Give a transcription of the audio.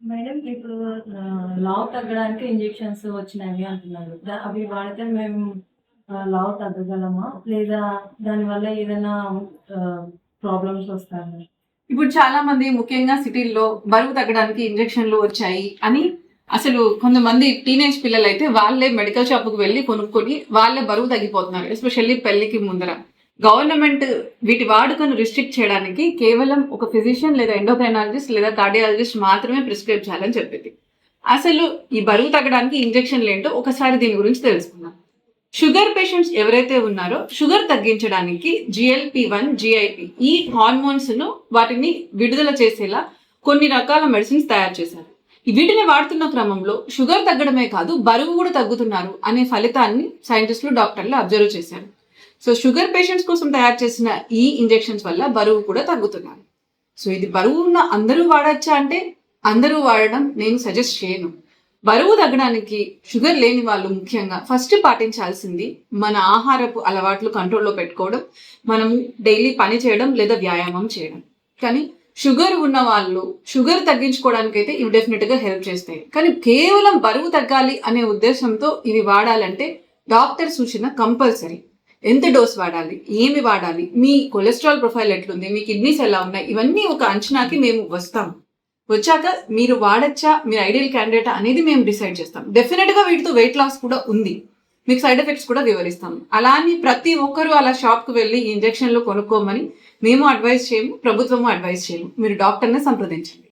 Madam ఇప్పుడు లావు తగ్గడానికి injections వచ్చినవి అంటున్నారు. అవి వాడితే మేము లావు తగ్గగలమా? లేదా దానివల్ల ఏదైనా ప్రాబ్లమ్స్ వస్తాయా? ఇప్పుడు చాలా మంది ముఖ్యంగా సిటీల్లో బరువు తగ్గడానికి ఇంజెక్షన్లు వచ్చాయి అని అసలు కొంతమంది టీనేజ్ పిల్లలు అయితే వాళ్ళే మెడికల్ షాప్ కు వెళ్లి కొనుక్కొని వాళ్ళే బరువు తగ్గిపోతున్నారు. ఎస్పెషల్లీ పెళ్లికి ముందర గవర్నమెంట్ వీటి వాడుకను రిస్ట్రిక్ట్ చేయడానికి కేవలం ఒక ఫిజిషియన్ లేదా ఎండోక్రైనాలజిస్ట్ లేదా కార్డియాలజిస్ట్ మాత్రమే ప్రిస్క్రైబ్ చేయాలని చెప్పింది. అసలు ఈ బరువు తగ్గడానికి ఇంజెక్షన్లు ఏంటో ఒకసారి దీని గురించి తెలుసుకుందాం. షుగర్ పేషెంట్స్ ఎవరైతే ఉన్నారో షుగర్ తగ్గించడానికి GLP-1, GIP ఈ హార్మోన్స్ ను వాటిని విడుదల చేసేలా కొన్ని రకాల మెడిసిన్స్ తయారు చేశారు. వీటిని వాడుతున్న క్రమంలో షుగర్ తగ్గడమే కాదు బరువు కూడా తగ్గుతున్నారు అనే ఫలితాన్ని సైంటిస్టులు డాక్టర్లు అబ్జర్వ్ చేశారు. సో షుగర్ పేషెంట్స్ కోసం తయారు చేసిన ఈ ఇంజెక్షన్స్ వల్ల బరువు కూడా తగ్గుతున్నారు. సో ఇది బరువు ఉన్న అందరూ వాడచ్చా అంటే అందరూ వాడడం నేను సజెస్ట్ చేయను. బరువు తగ్గడానికి షుగర్ లేని వాళ్ళు ముఖ్యంగా ఫస్ట్ పాటించాల్సింది మన ఆహారపు అలవాట్లు కంట్రోల్లో పెట్టుకోవడం, మనము డైలీ పని చేయడం లేదా వ్యాయామం చేయడం. కానీ షుగర్ ఉన్న వాళ్ళు షుగర్ తగ్గించుకోవడానికి అయితే ఇవి డెఫినెట్ గా హెల్ప్ చేస్తాయి. కానీ కేవలం బరువు తగ్గాలి అనే ఉద్దేశంతో ఇవి వాడాలంటే డాక్టర్ సూచన కంపల్సరీ. ఎంత డోస్ వాడాలి, ఏమి వాడాలి, మీ కొలెస్ట్రాల్ ప్రొఫైల్ ఎట్లుంది, మీ కిడ్నీస్ ఎలా ఉన్నాయి, ఇవన్నీ ఒక అంచనాకి మేము వస్తాం. వచ్చాక మీరు వాడచ్చా, మీరు ఐడియల్ క్యాండిడేట్ అనేది మేము డిసైడ్ చేస్తాం. డెఫినెట్ గా వీటితో వెయిట్ లాస్ కూడా ఉంది, మీకు సైడ్ ఎఫెక్ట్స్ కూడా వివరిస్తాం. అలా అని ప్రతి ఒక్కరూ అలా షాప్ కు వెళ్ళి ఇంజెక్షన్లు కొనుక్కోమని మేము అడ్వైస్ చేయము, ప్రభుత్వము అడ్వైస్ చేయము. మీరు డాక్టర్ని సంప్రదించండి.